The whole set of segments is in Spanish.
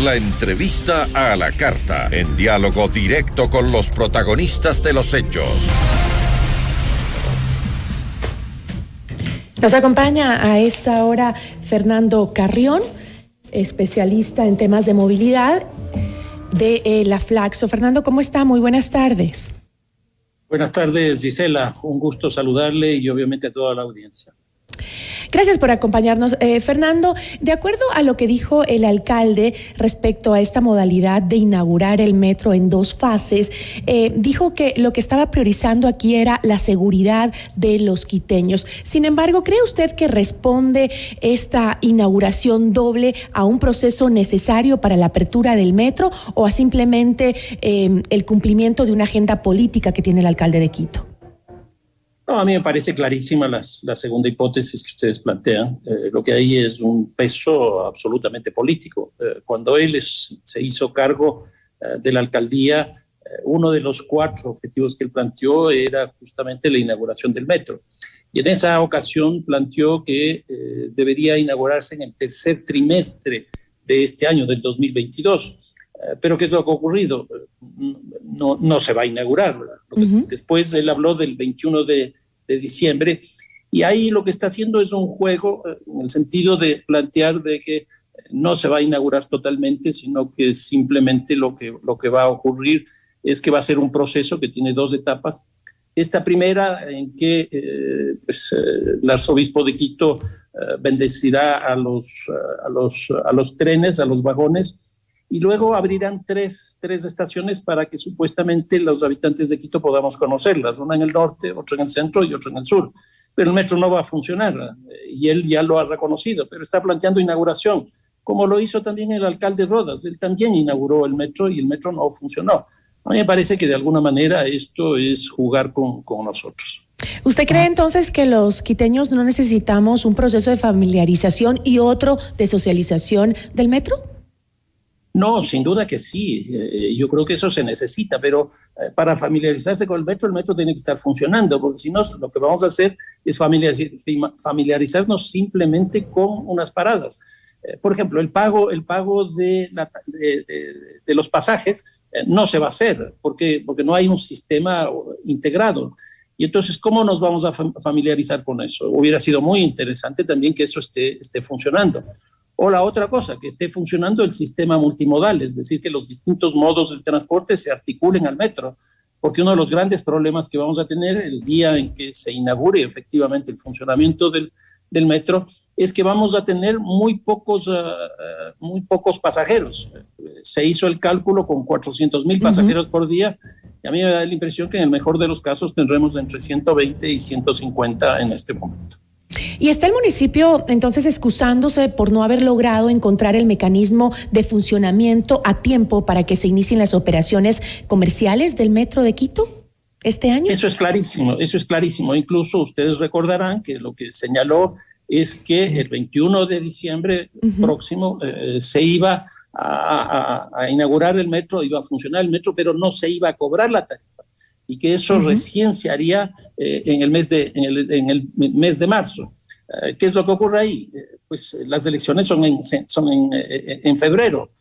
La entrevista a la carta, en diálogo directo con los protagonistas de los hechos. Nos acompaña a esta hora Fernando Carrión, especialista en temas de movilidad de la Flaxo. Fernando, ¿cómo está? Muy buenas tardes. Buenas tardes, Gisela. Un gusto saludarle y obviamente a toda la audiencia. Gracias por acompañarnos. Fernando, de acuerdo a lo que dijo el alcalde respecto a esta modalidad de inaugurar el metro en 2 fases, dijo que lo que estaba priorizando aquí era la seguridad de los quiteños. Sin embargo, ¿cree usted que responde esta inauguración doble a un proceso necesario para la apertura del metro o a simplemente el cumplimiento de una agenda política que tiene el alcalde de Quito? No, a mí me parece clarísima la segunda hipótesis que ustedes plantean. Lo que hay es un peso absolutamente político. Cuando él se hizo cargo de la alcaldía, uno de los 4 objetivos que él planteó era justamente la inauguración del metro. Y en esa ocasión planteó que debería inaugurarse en el tercer trimestre de este año, del 2022. Pero ¿qué es lo que ha ocurrido? No se va a inaugurar, ¿verdad? Después él habló del 21 de diciembre y ahí lo que está haciendo es un juego en el sentido de plantear de que no se va a inaugurar totalmente, sino que simplemente lo que va a ocurrir es que va a ser un proceso que tiene 2 etapas. Esta primera en que el arzobispo de Quito bendecirá a los trenes, a los vagones, y luego abrirán tres estaciones para que supuestamente los habitantes de Quito podamos conocerlas, una en el norte, otra en el centro y otra en el sur. Pero el metro no va a funcionar y él ya lo ha reconocido, pero está planteando inauguración, como lo hizo también el alcalde Rodas. Él también inauguró el metro y el metro no funcionó. A mí me parece que de alguna manera esto es jugar con nosotros. ¿Usted cree entonces que los quiteños no necesitamos un proceso de familiarización y otro de socialización del metro? No, sin duda que sí. Yo creo que eso se necesita, pero para familiarizarse con el metro tiene que estar funcionando, porque si no, lo que vamos a hacer es familiarizarnos simplemente con unas paradas. Por ejemplo, el pago de los pasajes no se va a hacer, porque no hay un sistema integrado. Y entonces, ¿cómo nos vamos a familiarizar con eso? Hubiera sido muy interesante también que eso esté funcionando. O la otra cosa, que esté funcionando el sistema multimodal, es decir, que los distintos modos de transporte se articulen al metro, porque uno de los grandes problemas que vamos a tener el día en que se inaugure efectivamente el funcionamiento del metro es que vamos a tener muy pocos pasajeros. Se hizo el cálculo con 400,000 pasajeros por día, y a mí me da la impresión que en el mejor de los casos tendremos entre 120 y 150 en este momento. ¿Y está el municipio entonces excusándose por no haber logrado encontrar el mecanismo de funcionamiento a tiempo para que se inicien las operaciones comerciales del metro de Quito este año? Eso es clarísimo. Incluso ustedes recordarán que lo que señaló es que el 21 de diciembre próximo se iba a inaugurar el metro, iba a funcionar el metro, pero no se iba a cobrar la tarifa. Y que eso recién se haría en el mes de marzo. ¿Qué es lo que ocurre ahí? Pues las elecciones son en febrero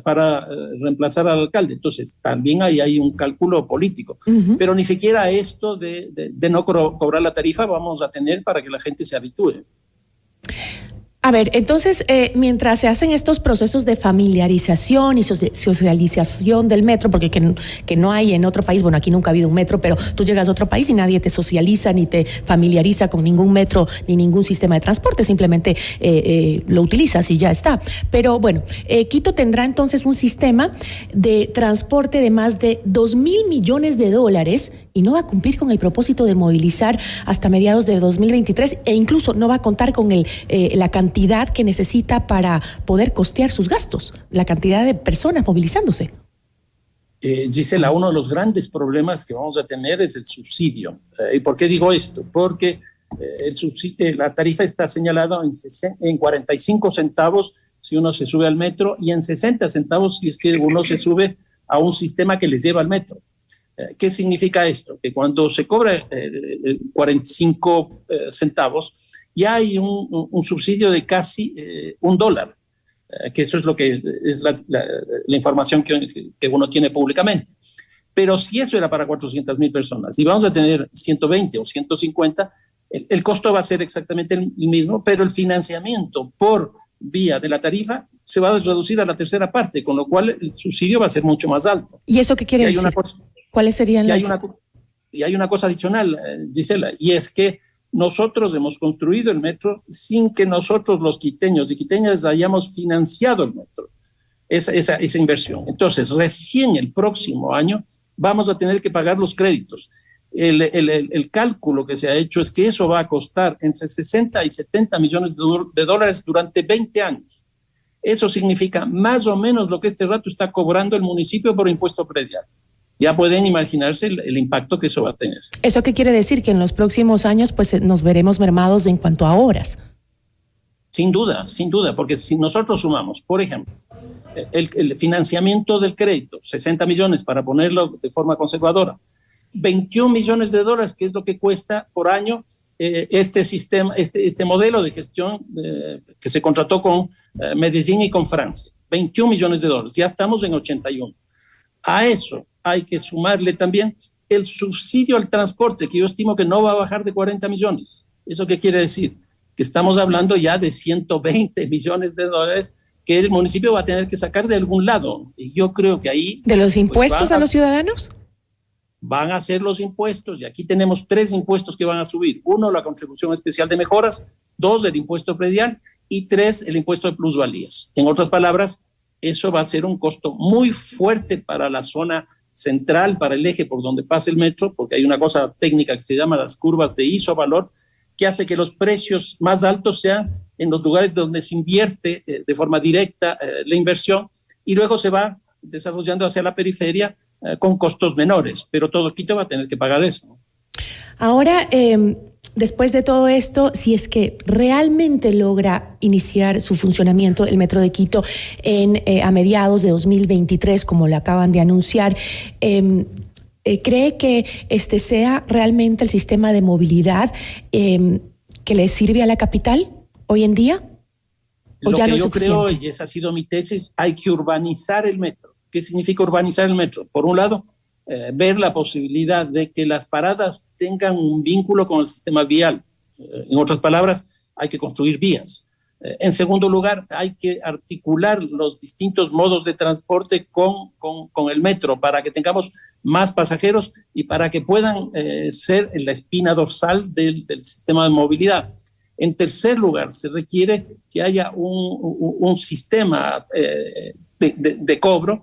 para reemplazar al alcalde. Entonces, también hay un cálculo político. Pero ni siquiera esto de no cobrar la tarifa vamos a tener para que la gente se habitúe. A ver, entonces, mientras se hacen estos procesos de familiarización y socialización del metro, porque que no hay en otro país, bueno, aquí nunca ha habido un metro, pero tú llegas a otro país y nadie te socializa ni te familiariza con ningún metro ni ningún sistema de transporte, simplemente lo utilizas y ya está. Pero bueno, Quito tendrá entonces un sistema de transporte de más de $2,000 millones y no va a cumplir con el propósito de movilizar hasta mediados de 2023 e incluso no va a contar con la cantidad que necesita para poder costear sus gastos, la cantidad de personas movilizándose. Gisela, uno de los grandes problemas que vamos a tener es el subsidio. ¿Y por qué digo esto? Porque la tarifa está señalada en 45 centavos si uno se sube al metro y en 60 centavos si es que uno se sube a un sistema que les lleva al metro. ¿Qué significa esto? Que cuando se cobra 45 centavos, ya hay un subsidio de casi $1. que eso es lo que es la información que uno tiene públicamente. Pero si eso era para 400.000 personas y vamos a tener 120 o 150, el costo va a ser exactamente el mismo, pero el financiamiento por vía de la tarifa se va a reducir a la tercera parte, con lo cual el subsidio va a ser mucho más alto. ¿Y eso qué quiere decir? ¿Cuáles serían las...? Y hay una cosa adicional, Gisela, y es que nosotros hemos construido el metro sin que nosotros los quiteños y quiteñas hayamos financiado el metro, esa inversión. Entonces, recién el próximo año vamos a tener que pagar los créditos. El cálculo que se ha hecho es que eso va a costar entre 60 y 70 millones de dólares durante 20 años. Eso significa más o menos lo que este rato está cobrando el municipio por impuesto predial. Ya pueden imaginarse el impacto que eso va a tener. ¿Eso qué quiere decir? Que en los próximos años pues nos veremos mermados en cuanto a horas. Sin duda, porque si nosotros sumamos, por ejemplo, el financiamiento del crédito, 60 millones para ponerlo de forma conservadora, 21 millones de dólares, que es lo que cuesta por año este sistema, este modelo de gestión que se contrató con Medellín y con Francia. 21 millones de dólares, ya estamos en 81. A eso hay que sumarle también el subsidio al transporte, que yo estimo que no va a bajar de 40 millones. ¿Eso qué quiere decir? Que estamos hablando ya de 120 millones de dólares que el municipio va a tener que sacar de algún lado. Y yo creo que ahí... ¿De los impuestos a los ciudadanos? Van a ser los impuestos, y aquí tenemos 3 impuestos que van a subir. 1, la contribución especial de mejoras. 2, el impuesto predial. Y 3, el impuesto de plusvalías. En otras palabras, eso va a ser un costo muy fuerte para la zona central, para el eje por donde pasa el metro, porque hay una cosa técnica que se llama las curvas de isovalor, que hace que los precios más altos sean en los lugares donde se invierte de forma directa la inversión, y luego se va desarrollando hacia la periferia con costos menores, pero todo Quito va a tener que pagar eso. Ahora, después de todo esto, si es que realmente logra iniciar su funcionamiento el Metro de Quito a mediados de 2023, como lo acaban de anunciar, ¿cree que este sea realmente el sistema de movilidad que le sirve a la capital hoy en día? ¿O lo ya que no yo es suficiente? creo, y esa ha sido mi tesis, hay que urbanizar el metro. ¿Qué significa urbanizar el metro? Por un lado, ver la posibilidad de que las paradas tengan un vínculo con el sistema vial. En otras palabras, hay que construir vías. En segundo lugar, hay que articular los distintos modos de transporte con el metro para que tengamos más pasajeros y para que puedan ser la espina dorsal del sistema de movilidad. En tercer lugar, se requiere que haya un sistema de cobro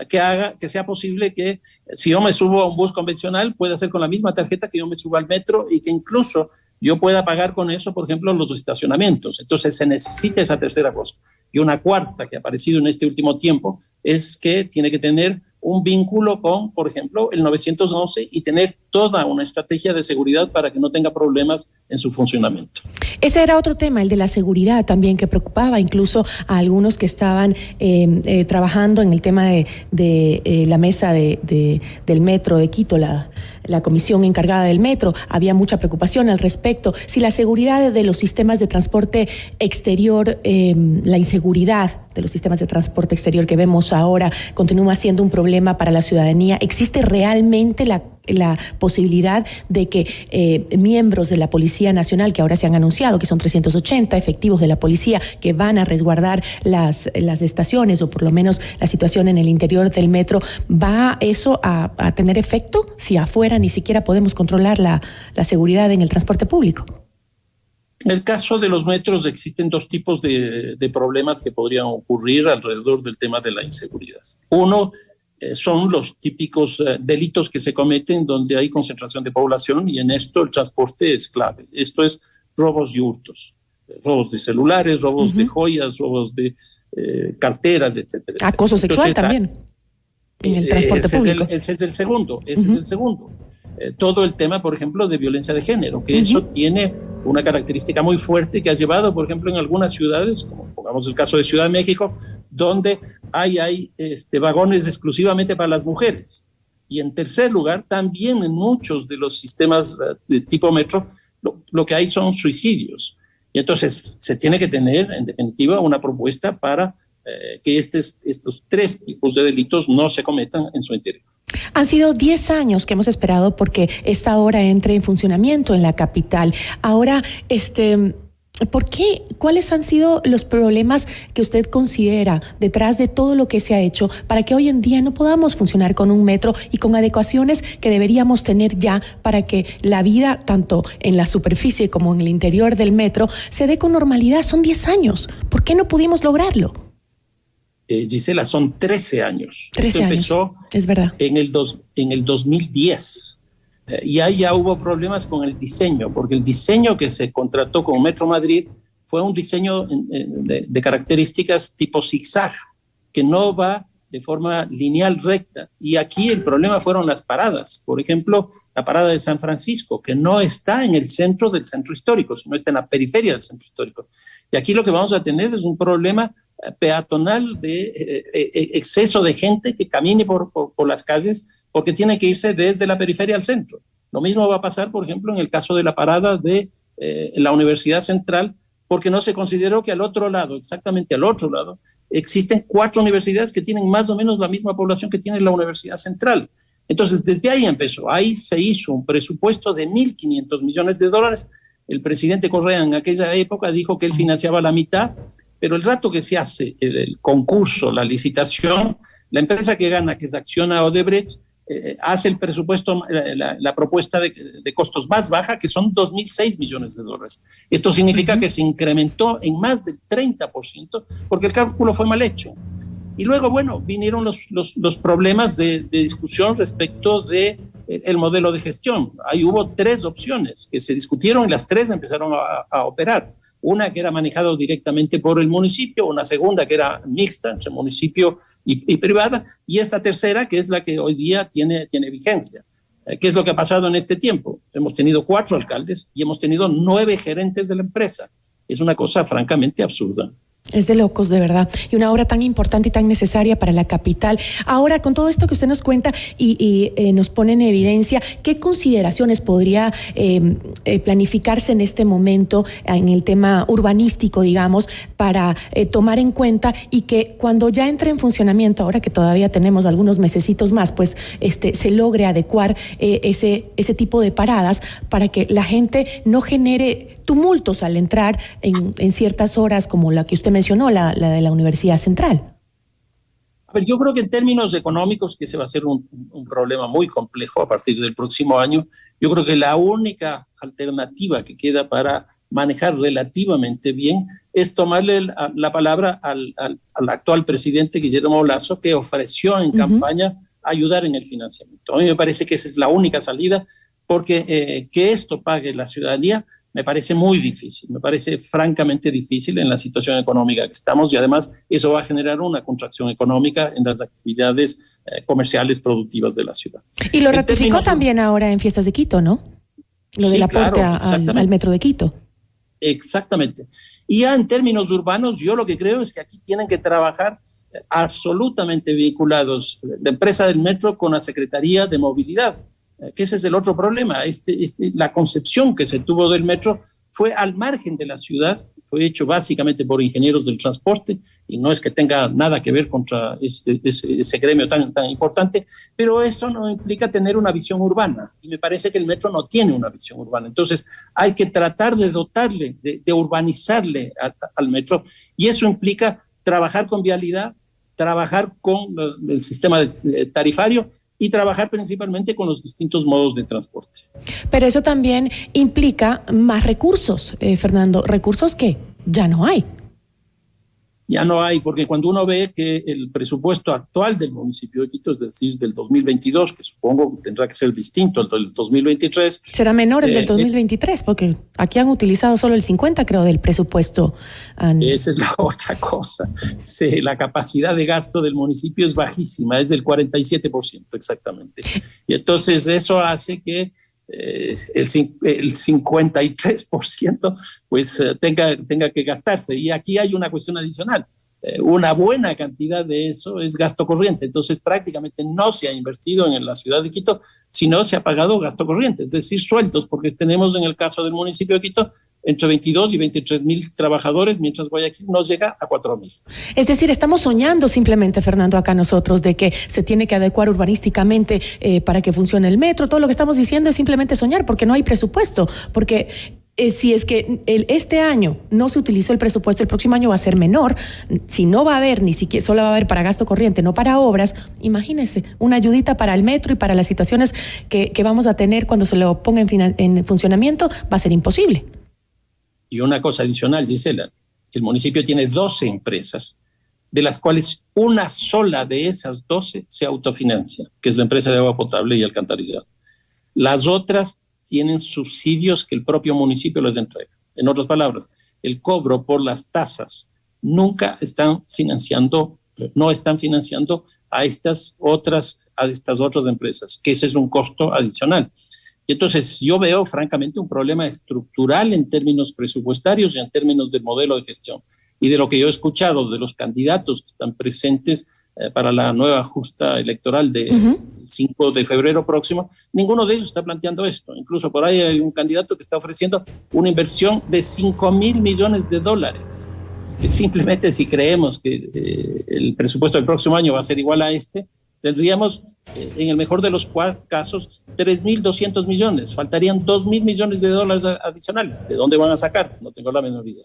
que haga que sea posible que si yo me subo a un bus convencional pueda ser con la misma tarjeta que yo me suba al metro, y que incluso yo pueda pagar con eso, por ejemplo, los estacionamientos. Entonces se necesita esa tercera cosa. Y una cuarta que ha aparecido en este último tiempo es que tiene que tener un vínculo con, por ejemplo, el 911, y tener toda una estrategia de seguridad para que no tenga problemas en su funcionamiento. Ese era otro tema, el de la seguridad también, que preocupaba incluso a algunos que estaban trabajando en el tema de la mesa del metro de Quito, la comisión encargada del metro. Había mucha preocupación al respecto. Si la seguridad de los sistemas de transporte exterior, la inseguridad de los sistemas de transporte exterior que vemos ahora continúa siendo un problema para la ciudadanía, ¿existe realmente la posibilidad de que miembros de la Policía Nacional, que ahora se han anunciado que son 380 efectivos de la policía que van a resguardar las estaciones, o por lo menos la situación en el interior del metro, va eso a tener efecto si afuera ni siquiera podemos controlar la seguridad en el transporte público? En el caso de los metros existen 2 tipos de problemas que podrían ocurrir alrededor del tema de la inseguridad. Uno, son los típicos delitos que se cometen donde hay concentración de población, y en esto el transporte es clave. Esto es robos y hurtos, robos de celulares, robos de joyas, robos de carteras, etcétera. Acoso sexual también en el transporte público. Ese es el segundo. Todo el tema, por ejemplo, de violencia de género, que eso tiene una característica muy fuerte que ha llevado, por ejemplo, en algunas ciudades, como pongamos el caso de Ciudad de México, donde hay vagones exclusivamente para las mujeres. Y en tercer lugar, también en muchos de los sistemas de tipo metro, lo que hay son suicidios. Y entonces se tiene que tener, en definitiva, una propuesta para que estos tres tipos de delitos no se cometan en su interior. Han sido 10 años que hemos esperado porque esta hora entre en funcionamiento en la capital. Ahora, ¿por qué? ¿Cuáles han sido los problemas que usted considera detrás de todo lo que se ha hecho para que hoy en día no podamos funcionar con un metro y con adecuaciones que deberíamos tener ya para que la vida, tanto en la superficie como en el interior del metro, se dé con normalidad? Son 10 años. ¿Por qué no pudimos lograrlo? Gisela, son 13 años. 13 Esto años, empezó es verdad. en el 2010. Y ahí ya hubo problemas con el diseño, porque el diseño que se contrató con Metro Madrid fue un diseño de características tipo zigzag, que no va de forma lineal recta. Y aquí el problema fueron las paradas. Por ejemplo, la parada de San Francisco, que no está en el centro del centro histórico, sino está en la periferia del centro histórico. Y aquí lo que vamos a tener es un problema peatonal de exceso de gente que camine por las calles porque tiene que irse desde la periferia al centro. Lo mismo va a pasar, por ejemplo, en el caso de la parada de la Universidad Central, porque no se consideró que al otro lado, exactamente al otro lado, existen 4 universidades que tienen más o menos la misma población que tiene la Universidad Central. Entonces, desde ahí empezó. Ahí se hizo un presupuesto de $1.500 millones. El presidente Correa en aquella época dijo que él financiaba la mitad, pero el rato que se hace el concurso, la licitación, la empresa que gana, que es Acciona Odebrecht, hace el presupuesto, la propuesta de costos más baja, que son $2.006 millones. Esto significa que se incrementó en más del 30%, porque el cálculo fue mal hecho. Y luego, bueno, vinieron los problemas de discusión respecto de el modelo de gestión. Ahí hubo 3 opciones que se discutieron y las 3 empezaron a operar. Una que era manejada directamente por el municipio, una segunda que era mixta, entre municipio y privada, y esta tercera que es la que hoy día tiene vigencia. ¿Qué es lo que ha pasado en este tiempo? Hemos tenido 4 alcaldes y hemos tenido 9 gerentes de la empresa. Es una cosa francamente absurda. Es de locos, de verdad. Y una obra tan importante y tan necesaria para la capital. Ahora, con todo esto que usted nos cuenta y nos pone en evidencia, ¿qué consideraciones podría planificarse en este momento en el tema urbanístico, digamos, para tomar en cuenta y que cuando ya entre en funcionamiento, ahora que todavía tenemos algunos mesecitos más, pues se logre adecuar ese tipo de paradas para que la gente no genere tumultos al entrar en ciertas horas como la que usted mencionó, la de la Universidad Central? A ver, yo creo que en términos económicos, que ese va a ser un problema muy complejo a partir del próximo año, yo creo que la única alternativa que queda para manejar relativamente bien es tomarle la palabra al actual presidente Guillermo Lasso, que ofreció en campaña ayudar en el financiamiento. A mí me parece que esa es la única salida, porque que esto pague la ciudadanía me parece muy difícil, me parece francamente difícil en la situación económica que estamos, y además eso va a generar una contracción económica en las actividades comerciales productivas de la ciudad. Y lo ratificó también ahora en Fiestas de Quito, ¿no? Lo del aporte al Metro de Quito. Exactamente. Y ya en términos urbanos, yo lo que creo es que aquí tienen que trabajar absolutamente vinculados la empresa del metro con la Secretaría de Movilidad, que ese es el otro problema. La concepción que se tuvo del metro fue al margen de la ciudad, fue hecho básicamente por ingenieros del transporte, y no es que tenga nada que ver contra ese gremio tan importante, pero eso no implica tener una visión urbana, y me parece que el metro no tiene una visión urbana. Entonces hay que tratar de dotarle, de urbanizarle al metro, y eso implica trabajar con vialidad, trabajar con el sistema tarifario, y trabajar principalmente con los distintos modos de transporte. Pero eso también implica más recursos, Fernando, recursos que ya no hay. Ya no hay, porque cuando uno ve que el presupuesto actual del municipio de Quito, es decir, del 2022, que supongo tendrá que ser distinto al del 2023. Será menor el del 2023, porque aquí han utilizado solo el 50%, creo, del presupuesto. Esa es la otra cosa. Sí, la capacidad de gasto del municipio es bajísima, es del 47% exactamente. Y entonces eso hace que el 53% pues tenga que gastarse. Y aquí hay una cuestión adicional. una buena cantidad de eso es gasto corriente. Entonces prácticamente no se ha invertido en la ciudad de Quito, sino se ha pagado gasto corriente, es decir, sueldos, porque tenemos en el caso del municipio de Quito entre 22 y 23 mil trabajadores, mientras Guayaquil no llega a 4.000. Es decir, estamos soñando simplemente, Fernando, acá nosotros, de que se tiene que adecuar urbanísticamente para que funcione el metro. Todo lo que estamos diciendo es simplemente soñar, porque no hay presupuesto, porque si es que este año no se utilizó el presupuesto, el próximo año va a ser menor. Si no va a haber, ni siquiera, solo va a haber para gasto corriente, no para obras, imagínense, una ayudita para el metro y para las situaciones que vamos a tener cuando se lo ponga en funcionamiento, va a ser imposible. Y una cosa adicional, Gisela, el municipio tiene 12 empresas, de las cuales una sola de esas 12 se autofinancia, que es la empresa de agua potable y alcantarillado. Las otras tienen subsidios que el propio municipio les entrega. En otras palabras, el cobro por las tasas no están financiando a estas otras empresas, que ese es un costo adicional. Y entonces yo veo francamente un problema estructural en términos presupuestarios y en términos del modelo de gestión. Y de lo que yo he escuchado de los candidatos que están presentes para la nueva justa electoral del 5 de febrero próximo, ninguno de ellos está planteando esto. Incluso por ahí hay un candidato que está ofreciendo una inversión de $5.000 millones, que simplemente si creemos que el presupuesto del próximo año va a ser igual a este, tendríamos, en el mejor de los casos, 3.200 millones. Faltarían $2.000 millones adicionales. ¿De dónde van a sacar? No tengo la menor idea.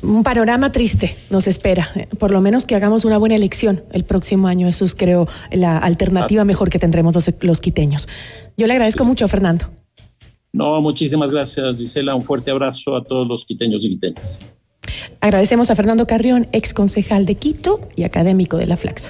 Un panorama triste nos espera. Por lo menos que hagamos una buena elección el próximo año. Eso es, creo, la alternativa mejor que tendremos los quiteños. Yo le agradezco mucho, Fernando. No, muchísimas gracias, Gisela. Un fuerte abrazo a todos los quiteños y quiteñas. Agradecemos a Fernando Carrión, ex concejal de Quito y académico de la Flaxo.